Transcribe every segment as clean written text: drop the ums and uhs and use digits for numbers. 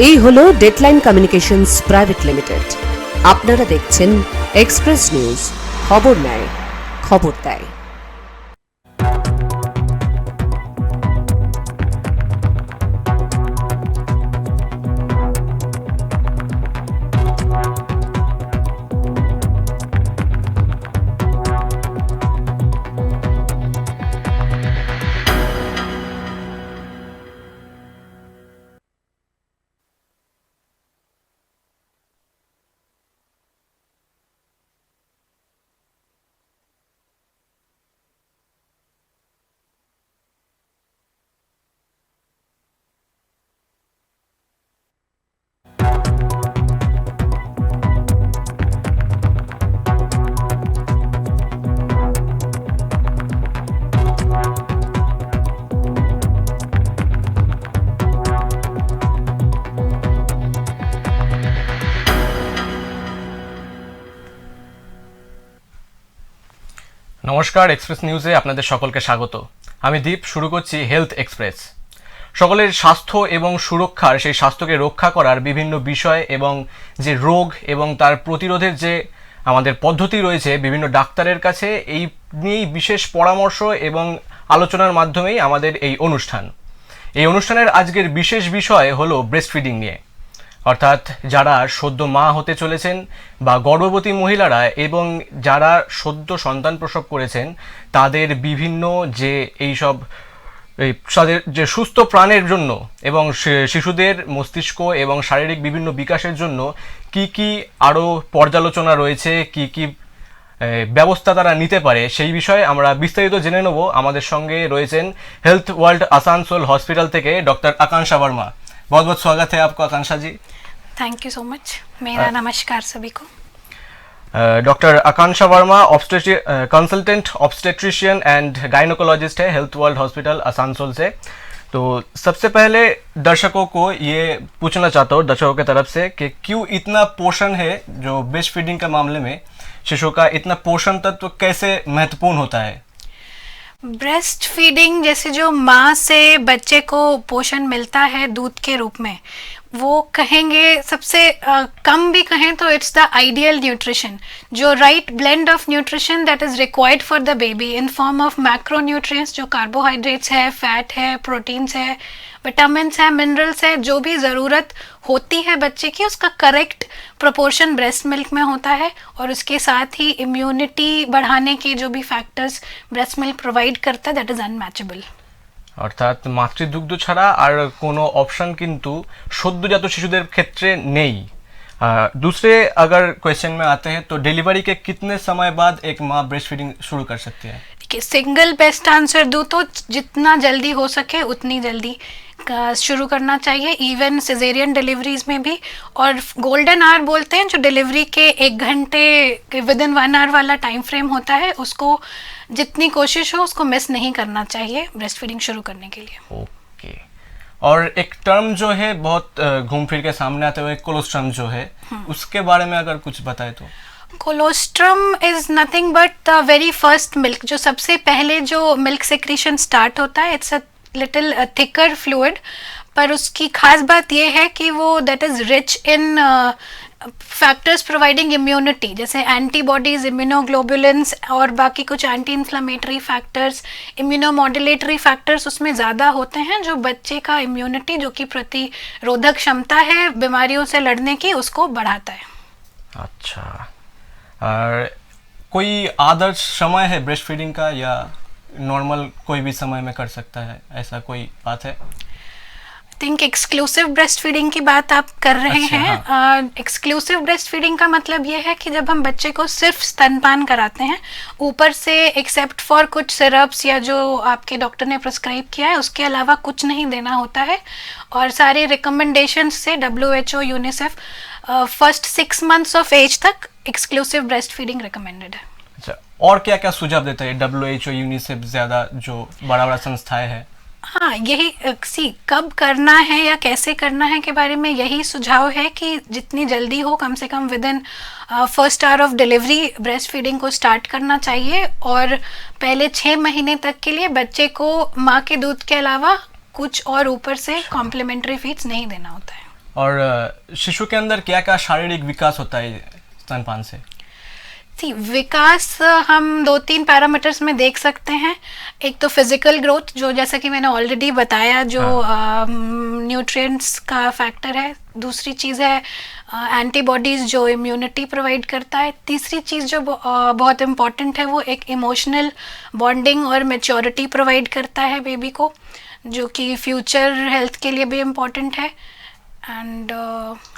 এই হলো deadline communications private limited. আপনারা দেখছেন এক্সপ্রেস নিউজ, খবর নেয়, খবর দেয়। নমস্কার, এক্সপ্রেস নিউজে আপনাদের সকলকে স্বাগত। আমি দীপ। শুরু করছি হেলথ এক্সপ্রেস। সকলের স্বাস্থ্য এবং সুরক্ষার, সেই স্বাস্থ্যকে রক্ষা করার বিভিন্ন বিষয় এবং যে রোগ এবং তার প্রতিরোধের যে আমাদের পদ্ধতি রয়েছে বিভিন্ন ডাক্তারের কাছে, এই নিয়েই বিশেষ পরামর্শ এবং আলোচনার মাধ্যমেই আমাদের এই অনুষ্ঠান। এই অনুষ্ঠানের আজকের বিশেষ বিষয় হলো ব্রেস্ট ফিডিং নিয়ে, অর্থাৎ যারা সদ্য মা হতে চলেছেন বা গর্ভবতী মহিলারা এবং যারা সদ্য সন্তান প্রসব করেছেন, তাদের বিভিন্ন যে এইসব তাদের যে সুস্থ প্রাণের জন্য এবং শিশুদের মস্তিষ্ক এবং শারীরিক বিভিন্ন বিকাশের জন্য কি কি আরও পর্যালোচনা রয়েছে, কি কি ব্যবস্থা তারা নিতে পারে, সেই বিষয়ে আমরা বিস্তারিত জেনে নেব। আমাদের সঙ্গে রয়েছেন হেলথ ওয়ার্ল্ড আসানসোল हॉस्पिटल থেকে डॉक्टर आकांक्षा वर्मा। बहुत बहुत स्वागत है आपको Akanksha ji. Thank you so much. मेरा नमस्कार सभी को। Doctor Akanksha Verma consultant obstetrician and gynaecologist है हेल्थ वर्ल्ड हॉस्पिटल आसानसोल से। तो सबसे पहले दर्शकों को ये पूछना चाहता हूँ दर्शकों की तरफ से कि क्यों इतना पोषण है, जो ब्रेस्ट फीडिंग के मामले में शिशु का इतना पोषण तत्व कैसे महत्वपूर्ण होता है? ब्रेस्ट फीडिंग जैसे जो माँ से बच्चे को पोषण मिलता है दूध के रूप में, वो कहेंगे सबसे कम भी कहें तो इट्स द आइडियल न्यूट्रिशन, जो right blend of nutrition that is required for the baby in form of macro nutrients, जो कार्बोहाइड्रेट्स है, फैट है, प्रोटीन्स है, विटामिन्स है, मिनरल्स है, जो भी ज़रूरत होती है बच्चे की, उसका करेक्ट प्रोपोर्शन ब्रेस्ट मिल्क में होता है। और उसके साथ ही इम्यूनिटी बढ़ाने के जो भी फैक्टर्स ब्रेस्ट मिल्क प्रोवाइड करता है दैट इज़ अनमैचेबल। অর্থাৎ মাতৃদুগ্ধ ছাড়া আর কোনো অপশন কিন্তু সদ্যজাত শিশুদের ক্ষেত্রে নেই। दूसरे अगर क्वेश्चन में आते हैं तो डिलीवरी के कितने समय बाद एक माँ ब्रेस्ट फीडिंग शुरू कर सकती है? देखिए, सिंगल बेस्ट आंसर दूँ तो जितना जल्दी हो सके उतनी जल्दी शुरू करना चाहिए, इवन सिजेरियन डिलीवरीज में भी। और गोल्डन आवर बोलते हैं जो डिलीवरी के 1 घंटे विद इन 1 आवर वाला टाइम फ्रेम होता है, उसको जितनी कोशिश हो उसको मिस नहीं करना चाहिए ब्रेस्ट फीडिंग शुरू करने के लिए। ओके। और एक टर्म जो है बहुत घूम फिर के सामने आते हुए कोलोस्ट्रम जो है, उसके बारे में अगर कुछ बताए तो। Colostrum is nothing but the very first milk, जो सबसे पहले जो मिल्क सेक्रीशन स्टार्ट होता है, it's a little thicker fluid, पर उसकी खास बात यह है कि वो that is rich in factors providing immunity, जैसे एंटीबॉडीज, इम्यूनोग्लोबुलिन्स और बाकी कुछ anti inflammatory factors, immunomodulatory factors उसमें ज़्यादा होते हैं, जो बच्चे का इम्यूनिटी, जो कि प्रतिरोधक क्षमता है बीमारियों से लड़ने की, उसको बढ़ाता है। अच्छा, और कोई आदर्श समय है ब्रेस्ट फीडिंग का या नॉर्मल कोई भी समय में कर सकता है, ऐसा कोई बात है? थिंक एक्सक्लूसिव ब्रेस्ट फीडिंग की बात आप कर रहे हैं। एक्सक्लूसिव ब्रेस्ट फीडिंग का मतलब ये है कि जब हम बच्चे को सिर्फ स्तनपान कराते हैं, ऊपर से एक्सेप्ट फॉर कुछ सिरप्स या जो आपके डॉक्टर ने प्रिस्क्राइब किया है, उसके अलावा कुछ नहीं देना होता है। और सारे रिकमेंडेशंस से WHO, UNICEF first 6 months of age तक एक्सक्लूसिव ब्रेस्ट फीडिंग रिकमेंडेड है। अच्छा, और क्या क्या सुझाव देता है WHO, यूनिसेफ, ज़्यादा जो बड़ा बड़ा संस्थाएं हैं? हाँ, यही कब करना है या कैसे करना है के बारे में यही सुझाव है कि जितनी जल्दी हो, कम से come with in first hour of delivery breast feeding को स्टार्ट करना चाहिए। और पहले 6 महीने तक के लिए बच्चे को माँ के दूध के अलावा कुछ और ऊपर से कॉम्प्लीमेंट्री फीड्स नहीं देना होता है। और शिशु के अंदर क्या क्या शारीरिक विकास होता है स्तनपान से? विकास हम 2-3 पैरामीटर्स में देख सकते हैं। एक तो फिजिकल ग्रोथ, जो जैसा कि मैंने ऑलरेडी बताया, जो न्यूट्रिएंट्स का फैक्टर है। दूसरी चीज़ है एंटीबॉडीज़, जो इम्यूनिटी प्रोवाइड करता है। तीसरी चीज़ जो बहुत इम्पॉर्टेंट है, वो एक इमोशनल बॉन्डिंग और मैच्योरिटी प्रोवाइड करता है बेबी को, जो कि फ्यूचर हेल्थ के लिए भी इम्पॉर्टेंट है। एंड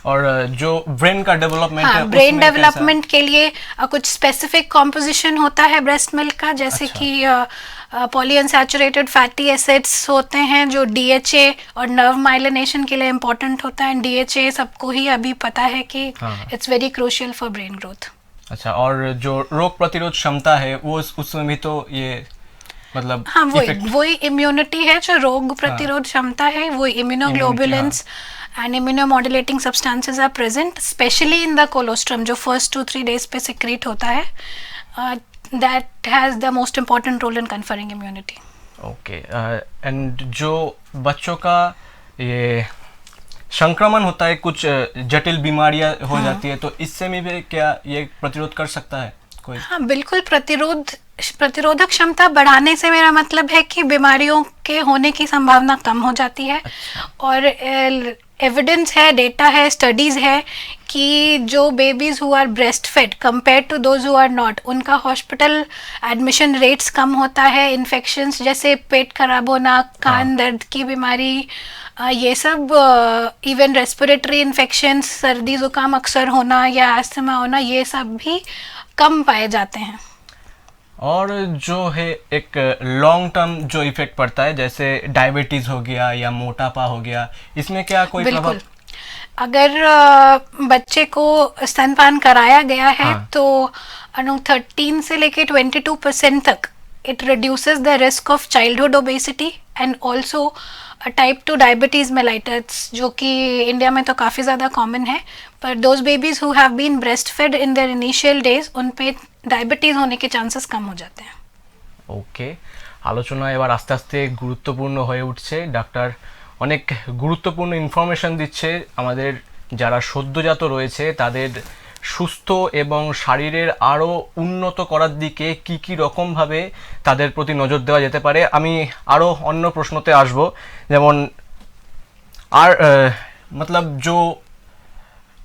और जो ब्रेन का डेवलपमेंट है, ब्रेन डेवलपमेंट के लिए कुछ स्पेसिफिक कॉम्पोजिशन होता है ब्रेस्ट मिल्क का, जैसे कि पॉलीअनसैचुरेटेड फैटी एसिड्स होते हैं, जो DHA और नर्व माइलिनेशन के लिए इम्पोर्टेंट होता है। DHA सबको ही अभी पता है कि it's very crucial for brain growth. अच्छा, और जो रोग प्रतिरोध क्षमता है वो उसमें भी तो ये मतलब हाँ, वही इम्यूनिटी है, जो रोग प्रतिरोध क्षमता है, वो immunoglobulins and immunomodulating substances are present, especially in the colostrum, जो first 2-3 days पे secrete होता है, that has the most important role in conferring immunity. Okay, and जो बच्चों का ये संक्रमण होता है, कुछ जटिल बीमारियां हो जाती है, तो इससे भी क्या ये प्रतिरोध कर सकता है कोई? हाँ, बिल्कुल। प्रतिरोधक क्षमता बढ़ाने से मेरा मतलब है कि बीमारियों के होने की संभावना कम हो जाती है। और एविडेंस है, डेटा है, स्टडीज़ है कि जो babies who are breast fed compared to those who are not, उनका हॉस्पिटल एडमिशन रेट्स कम होता है। इन्फेक्शंस जैसे पेट खराब होना, कान दर्द की बीमारी, ये सब, इवन रेस्पिरेटरी इन्फेक्शंस, सर्दी जुकाम अक्सर होना या अस्थमा होना, ये सब भी कम पाए जाते हैं। और जो है एक लॉन्ग टर्म जो इफेक्ट पड़ता है, जैसे डायबिटीज हो गया या मोटापा हो गया, इसमें क्या कोई प्रभाव? अगर बच्चे को स्तनपान कराया गया है, तो 13 से लेके 22% तक it reduces the risk of childhood obesity and also type 2 diabetes mellitus, जो कि इंडिया में तो काफ़ी ज़्यादा कॉमन है। पर those babies who have been breast fed in their initial days, उन पे ডায়াবেটিস होने के चांसेस कम हो जाते हैं। ওকে, আলোচনা এবার আস্তে আস্তে গুরুত্বপূর্ণ হয়ে উঠছে। ডাক্তার অনেক গুরুত্বপূর্ণ ইনফরমেশন দিচ্ছে আমাদের যারা সদ্যজাত রয়েছে তাদের সুস্থ এবং শারীরের আরও উন্নত করার দিকে কি কি রকমভাবে তাদের প্রতি নজর দেওয়া যেতে পারে। আমি আরও অন্য প্রশ্নতে আসব, যেমন আর मतलब जो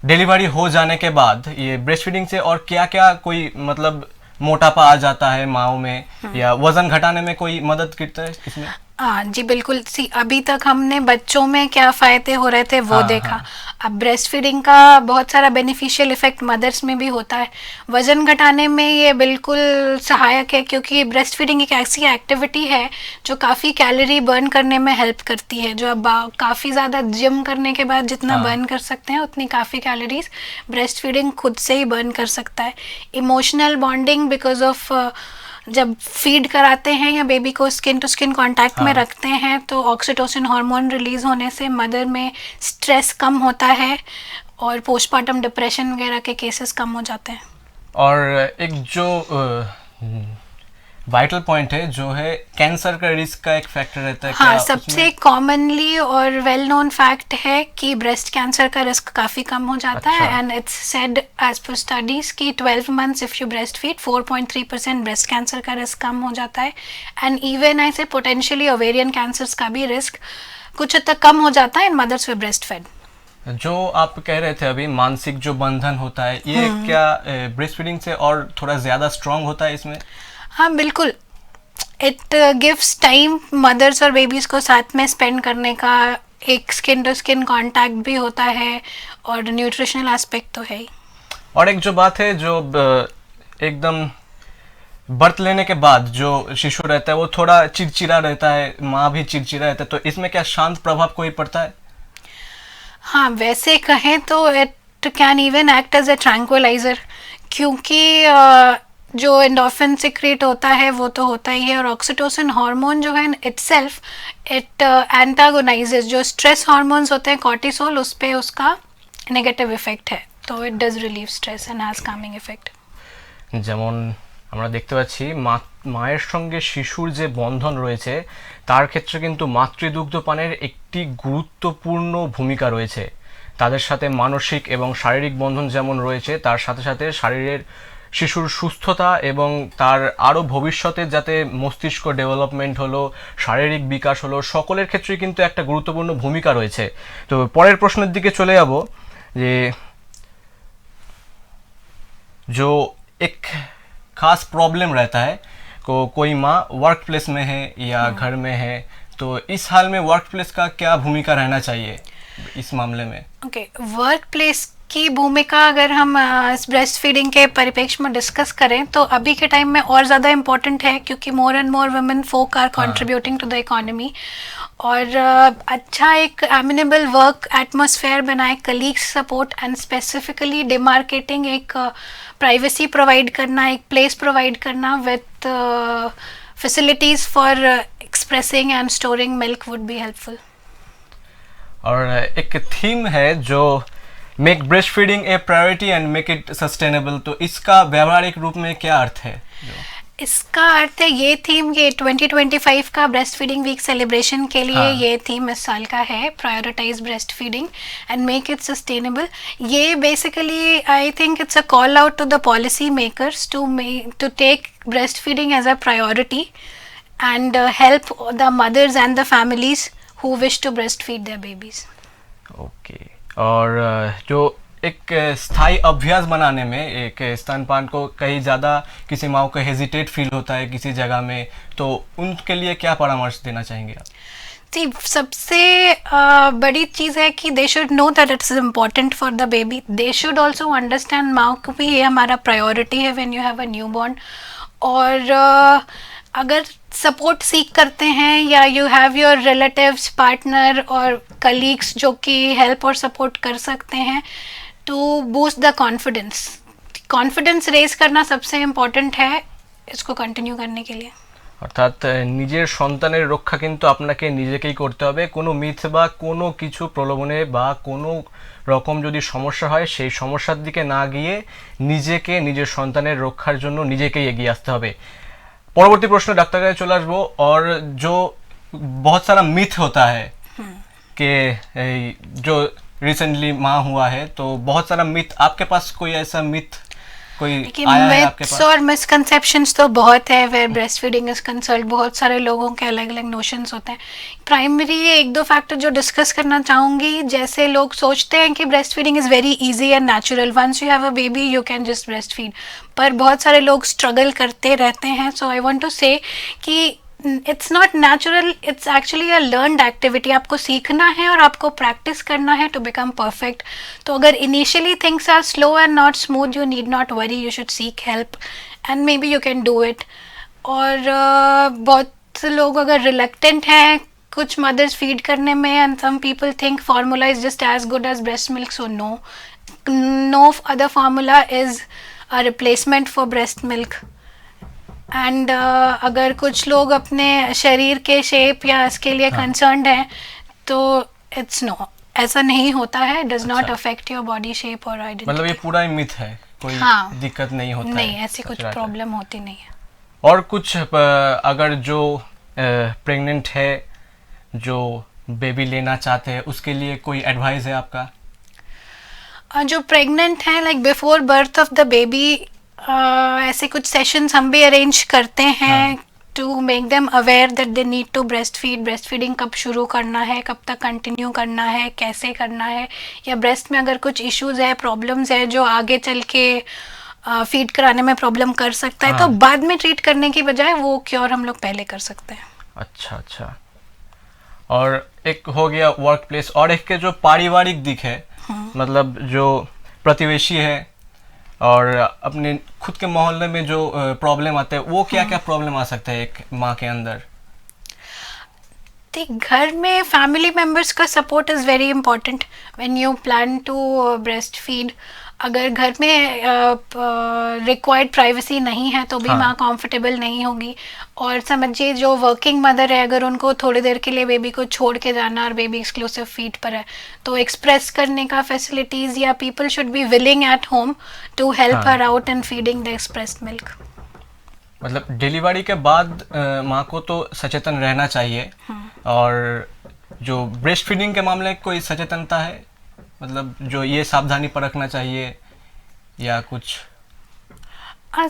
डिलीवरी हो जाने के बाद ये ब्रेस्ट फीडिंग से और क्या क्या कोई मतलब मोटापा आ जाता है माओ में, या वजन घटाने में कोई मदद करता है इसमें? हाँ जी, बिल्कुल। अभी तक हमने बच्चों में क्या फ़ायदे हो रहे थे वो देखा। अब ब्रेस्ट फीडिंग का बहुत सारा बेनिफिशियल इफेक्ट मदर्स में भी होता है। वज़न घटाने में ये बिल्कुल सहायक है, क्योंकि ब्रेस्ट फीडिंग एक ऐसी एक्टिविटी है जो काफ़ी कैलोरी बर्न करने में हेल्प करती है। जो अब काफ़ी ज़्यादा जिम करने के बाद जितना बर्न कर सकते हैं, उतनी काफ़ी कैलोरीज ब्रेस्ट फीडिंग खुद से ही बर्न कर सकता है। इमोशनल बॉन्डिंग, बिकॉज ऑफ जब फीड कराते हैं या बेबी को स्किन टू स्किन कांटेक्ट में रखते हैं, तो ऑक्सीटोसिन हार्मोन रिलीज होने से मदर में स्ट्रेस कम होता है और पोस्टमार्टम डिप्रेशन वगैरह के केसेस कम हो जाते हैं। और एक जो वाइटल पॉइंट है जो है कैंसर का रिस्क का एक फैक्टर रहता है। हाँ, सबसे कॉमनली और वेल नोन फैक्ट है कि ब्रेस्ट कैंसर का रिस्क काफ़ी कम हो जाता है। And it's said as per studies कि 12 months if you breast feed 4.3% breast cancer का रिस्क कम हो जाता है। एंड इवन ऐसे पोटेंशियली ओवेरियन कैंसर्स का भी रिस्क कुछ हद तक कम हो जाता है इन मदर्स विद ब्रेस्ट फेड। जो आप कह रहे थे अभी, मानसिक जो बंधन होता है, ये क्या ब्रेस्ट फीडिंग से और थोड़ा ज़्यादा स्ट्रॉन्ग होता है इसमें? हाँ, बिल्कुल। इट गिव्स टाइम मदर्स और बेबीज़ को साथ में स्पेंड करने का, एक स्किन टू स्किन कांटेक्ट भी होता है और न्यूट्रिशनल एस्पेक्ट तो है ही। और एक जो बात है, जो एकदम बर्थ लेने के बाद जो शिशु रहता है वो थोड़ा चिड़चिड़ा रहता है, माँ भी चिड़चिड़ा रहता है, तो इसमें क्या शांत प्रभाव कोई पड़ता है? हाँ, वैसे कहें तो it can even act as a tranquilliser, क्योंकि जो एंडोर्फिन सिक्रेट होता है वो तो होता ही है, और ऑक्सीटोसिन हार्मोन जो है इटसेल्फ इट एंटागोनाइजेस जो स्ट्रेस हार्मोन्स होते हैं, कॉर्टिसोल, उस पे उसका नेगेटिव इफेक्ट है, तो it does relieve stress and has Kameng effect. যেমন আমরা দেখতে পাচ্ছি মায়ের সঙ্গে শিশুর যে বন্ধন রয়েছে তার ক্ষেত্রে কিন্তু মাতৃদুগ্ধ পানের একটি গুরুত্বপূর্ণ ভূমিকা রয়েছে। তাদের সাথে মানসিক এবং শারীরিক বন্ধন যেমন রয়েছে, তার সাথে সাথে শিশুর সুস্থতা এবং তার আরও ভবিষ্যতে যাতে মস্তিষ্ক ডেভেলপমেন্ট হলো, শারীরিক বিকাশ হলো, সকলের ক্ষেত্রেই কিন্তু একটা গুরুত্বপূর্ণ ভূমিকা রয়েছে। তো পরের প্রশ্নের দিকে চলে যাব যে जो एक खास प्रॉब्लम रहता है कोई माँ वर्क प्लेस में है या घर में है, तो इस हाल में वर्क प्लेस का क्या भूमिका रहना चाहिए इस मामले में? ओके, वर्क प्लेस की भूमिका अगर हम इस ब्रेस्ट फीडिंग के परिप्रेक्ष्य में डिस्कस करें तो अभी के टाइम में और ज़्यादा इम्पोर्टेंट है, क्योंकि more and more women folk are contributing to the economy. और अच्छा एक एमिनेबल वर्क एटमॉस्फेयर बनाए, colleagues support and specifically demarcating एक प्राइवेसी प्रोवाइड करना, एक प्लेस प्रोवाइड करना with facilities for expressing and storing milk would be helpful. और एक थीम है जो make breast feeding a priority and make it sustainable, तो इसका व्यावहारिक रूप में क्या अर्थ है? इसका अर्थ है, ये थीम ये 2025 का ब्रेस्ट फीडिंग वीक सेलिब्रेशन के लिए ये थीम इस साल का है, prioritise breastfeeding and make it sustainable. ये basically I think it's a call out to the policy makers to take breastfeeding as a priority and help the mothers and the families who wish to breast feed their babies. Okay, और जो एक स्थायी अभ्यास बनाने में एक स्तनपान को कहीं ज़्यादा किसी माँ को हेजिटेट फील होता है किसी जगह में, तो उनके लिए क्या परामर्श देना चाहेंगे आप? जी, सबसे बड़ी चीज़ है कि they should know that it's important for the baby. They should also understand माँ को भी ये हमारा प्रायोरिटी है when you have a new born. और अगर सपोर्ट सीख करते हैं या you have your relatives, partner और कलीग्स जो कि हेल्प और सपोर्ट कर सकते हैं to boost the confidence raise करना सबसे इम्पॉर्टेंट है इसको कंटिन्यू करने के लिए। অর্থাৎ নিজের সন্তানের রক্ষা কিন্তু আপনাকে নিজেকেই করতে হবে। কোনো মিথ বা কোনো কিছু প্রলোভনে বা কোনো রকম যদি সমস্যা হয় সেই সমস্যার দিকে না গিয়ে নিজেকে নিজের সন্তানের রক্ষার জন্য নিজেকেই এগিয়ে আসতে হবে। পরবর্তী প্রশ্ন ডাক্তার কাছে চলে আসবো। और जो बहुत सारा मिथ होता है कि जो रिसेंटली माँ हुआ है, तो बहुत सारा मिथ, आपके पास कोई ऐसा मिथ कोई आया है आपके पास? और मिसकंसेप्शंस तो बहुत है where breast feeding is concern. बहुत सारे लोगों के अलग अलग नोशंस होते हैं। प्राइमरी एक दो फैक्टर जो डिस्कस करना चाहूँगी, जैसे लोग सोचते हैं कि breast feeding is very easy and natural, once you have a baby you can just breast feed, पर बहुत सारे लोग स्ट्रगल करते रहते हैं। सो आई वांट टू से कि it's not natural, it's actually a learned activity. आपको सीखना है और आपको प्रैक्टिस करना है टू बिकम परफेक्ट। तो अगर initially things are slow and not smooth, you need not worry, you should seek help and maybe you can do it. और बहुत से लोग अगर रिलेक्टेंट हैं कुछ मदर्स फीड करने में, and some people think formula is just as good as breast milk, so no other formula is a replacement for breast milk. And अगर कुछ लोग अपने शरीर के शेप या इसके लिए कंसर्न्ड हैं तो इट्स नो, ऐसा नहीं होता है, does not affect your body shape और आइडेंटिटी। मतलब ये पूरा ही मिथ है, कोई दिक्कत नहीं होता नहीं, है, ऐसी कुछ प्रॉब्लम होती नहीं है। और कुछ अगर जो प्रेग्नेंट है, जो बेबी लेना चाहते हैं, उसके लिए कोई एडवाइस है आपका? जो प्रेग्नेंट हैं, like before birth of the baby, ऐसे कुछ सेशंस हम भी अरेंज करते हैं to make them aware that they need to breast feed. Breast feeding कब शुरू करना है, कब तक कंटिन्यू करना है, कैसे करना है, या ब्रेस्ट में अगर कुछ इश्यूज है, प्रॉब्लम्स है जो आगे चल के फीड कराने में प्रॉब्लम कर सकता है, तो बाद में ट्रीट करने की बजाय वो क्योर हम लोग पहले कर सकते हैं। अच्छा अच्छा। और एक हो गया वर्क प्लेस, और एक के जो पारिवारिक दिख है, मतलब जो प्रतिवेशी है और अपने खुद के मोहल्ले में जो प्रॉब्लम आते हैं, वो क्या क्या प्रॉब्लम आ सकता है एक माँ के अंदर? घर में फैमिली मेम्बर्स का support is very important when you plan to breast feed. अगर घर में रिक्वायर्ड प्राइवेसी नहीं है तो भी माँ कंफर्टेबल नहीं होगी। और समझिए जो वर्किंग मदर है, अगर उनको थोड़ी देर के लिए बेबी को छोड़ के जाना और बेबी एक्सक्लूसिव फीड पर है, तो एक्सप्रेस करने का फैसिलिटीज़ या people should be willing at home to help her out in feeding the expressed milk. मतलब डिलीवरी के बाद माँ को तो सचेतन रहना चाहिए। और जो ब्रेस्ट फीडिंग के मामले में कोई सचेतनता है, मतलब जो ये सावधानी परखना चाहिए या कुछ?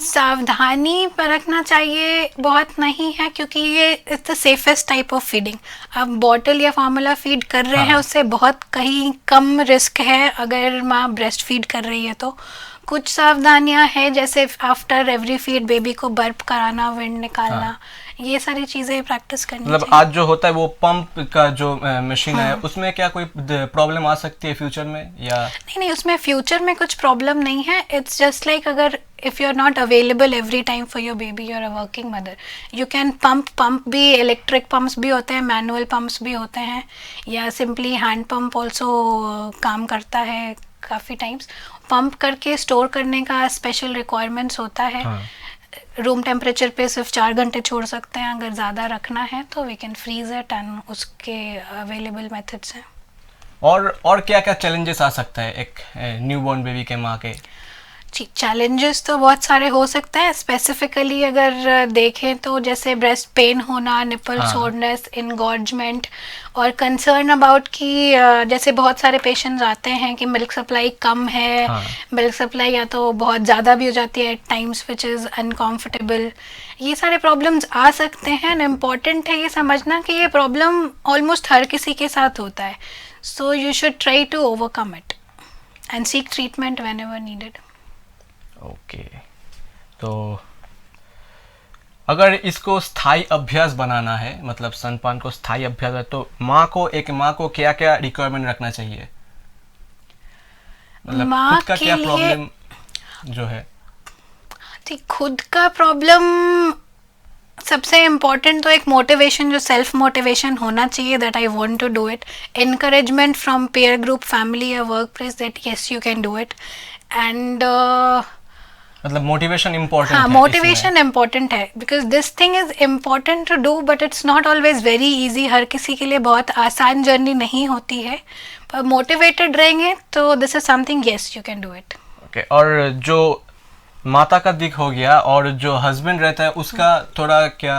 सावधानी बरतना चाहिए बहुत नहीं है, क्योंकि ये it's the safest type of feeding. आप बॉटल या फार्मूला फीड कर रहे हैं, हाँ। उससे बहुत कहीं कम रिस्क है अगर माँ ब्रेस्ट फीड कर रही है तो। कुछ सावधानियां हैं, जैसे आफ्टर एवरी फीड बेबी को बर्प कराना, विंड निकालना, ये सारी चीज़ें प्रैक्टिस करनी मतलब चाहिए। आज जो होता है वो पंप का जो मशीन है, उसमें क्या कोई प्रॉब्लम आ सकती है फ्यूचर में या? नहीं, उसमें फ्यूचर में कुछ प्रॉब्लम नहीं है। इट्स जस्ट लाइक अगर if you are not available every time for your baby, you are a working mother, you can pump भी, इलेक्ट्रिक पंप्स भी होते हैं, मैनुअल पंप्स भी होते हैं, या सिंपली हैंड पंप ऑल्सो काम करता है काफ़ी टाइम्स। पंप करके स्टोर करने का स्पेशल रिक्वायरमेंट्स होता है। हाँ। रूम टेम्परेचर पे सिर्फ 4 घंटे छोड़ सकते हैं। अगर ज़्यादा रखना है तो we can freeze it, and उसके अवेलेबल मेथड्स हैं। और क्या क्या चैलेंजेस आ सकता है एक न्यूबॉर्न बेबी के माँ के? जी, चैलेंजेस तो बहुत सारे हो सकते हैं। स्पेसिफिकली अगर देखें तो जैसे ब्रेस्ट पेन होना, निपल सोरनेस, इनगॉर्जमेंट, और कंसर्न अबाउट कि जैसे बहुत सारे पेशेंट्स आते हैं कि मिल्क सप्लाई कम है, मिल्क सप्लाई या तो बहुत ज़्यादा भी हो जाती है at times which is uncomfortable. ये सारे प्रॉब्लम्स आ सकते हैं, एंड इम्पॉर्टेंट है ये समझना कि ये प्रॉब्लम ऑलमोस्ट हर किसी के साथ होता है। So you should try to overcome it and seek treatment whenever needed. Okay, तो अगर इसको स्थायी अभ्यास बनाना है, मतलब स्तनपान को स्थायी अभ्यास है, तो एक माँ को क्या क्या रिक्वायरमेंट रखना चाहिए? मतलब माँ खुद का के क्या लिए प्रॉब्लम जो है? ठीक, खुद का प्रॉब्लम सबसे इम्पोर्टेंट तो एक मोटिवेशन, जो सेल्फ मोटिवेशन होना चाहिए, that I want to do it. Encouragement from peer group, family या workplace that yes you can do it. And मतलब मोटिवेशन इम्पोर्टेंट हाँ, है मोटिवेशन इम्पोर्टेंट है, because this thing is important to do, but it's not always very easy. हर किसी के लिए बहुत आसान जर्नी नहीं होती है, पर मोटिवेटेड रहेंगे तो this is something yes you can do it. Okay, और जो माता का दिक हो गया, और जो हस्बैंड रहता है उसका थोड़ा क्या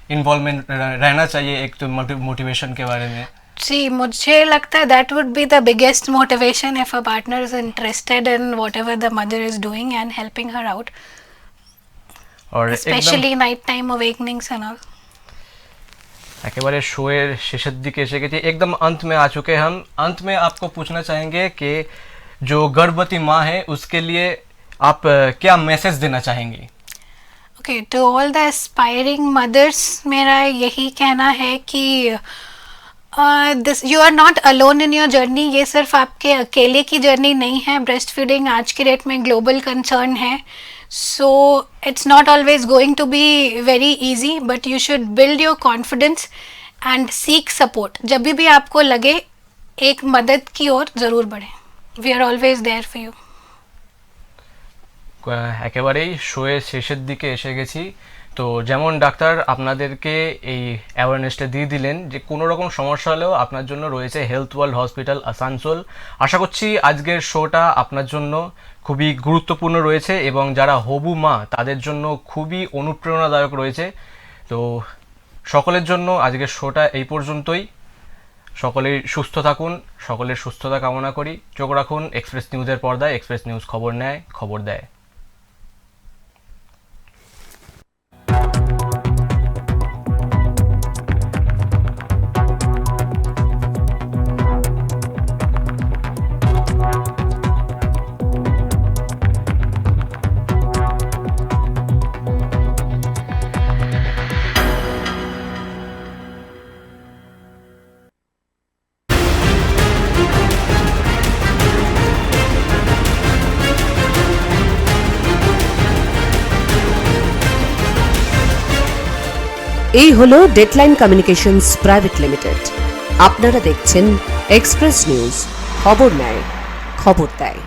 इन्वॉल्वमेंट रहना चाहिए एक तो मोटिवेशन के बारे में? जी, मुझे लगता है that would be the biggest motivation if a partner is interested in whatever the mother is doing and helping her out, और specially night time awakenings and all. একেবারে শোয়ের শেষের দিকে এসে গেছি, एकदम अंत में आ चुके हैं हम। अंत में आपको पूछना चाहेंगे कि जो गर्भवती माँ है उसके लिए आप क्या मैसेज देना चाहेंगी? Okay, to all the aspiring mothers मेरा यही कहना है कि this, you are not alone in your journey. ये सिर्फ आपके अकेले की जर्नी नहीं है। ब्रेस्ट फीडिंग आज की डेट में ग्लोबल कंसर्न है, so it's not always going to be very easy, but you should build your confidence and seek support. जब भी आपको लगे, एक मदद की ओर ज़रूर बढ़ें। We are always there for you. একেবারেই শোয়ের শেষের দিকে এসে গেছি। তো যেমন ডাক্তার আপনাদেরকে এই অ্যাওয়ারনেসটা দিয়ে দিলেন যে কোনো রকম সমস্যা হলেও আপনার জন্য রয়েছে হেলথ ওয়ার্ল্ড হসপিটাল আসানসোল। আশা করছি আজকের শোটা আপনার জন্য খুবই গুরুত্বপূর্ণ রয়েছে এবং যারা হবু মা তাদের জন্য খুবই অনুপ্রেরণাদায়ক রয়েছে। তো সকলের জন্য আজকের শোটা এই পর্যন্তই। সকলেই সুস্থ থাকুন, সকলের সুস্থতা কামনা করি। চোখ রাখুন এক্সপ্রেস নিউজের পর্দায়। এক্সপ্রেস নিউজ খবর নেয়, খবর দেয়। এই হলো ডেডলাইন কমিউনিকেশনস প্রাইভেট লিমিটেড। আপনারা দেখছেন এক্সপ্রেস নিউজ, খবর নেয়, খবর দেয়।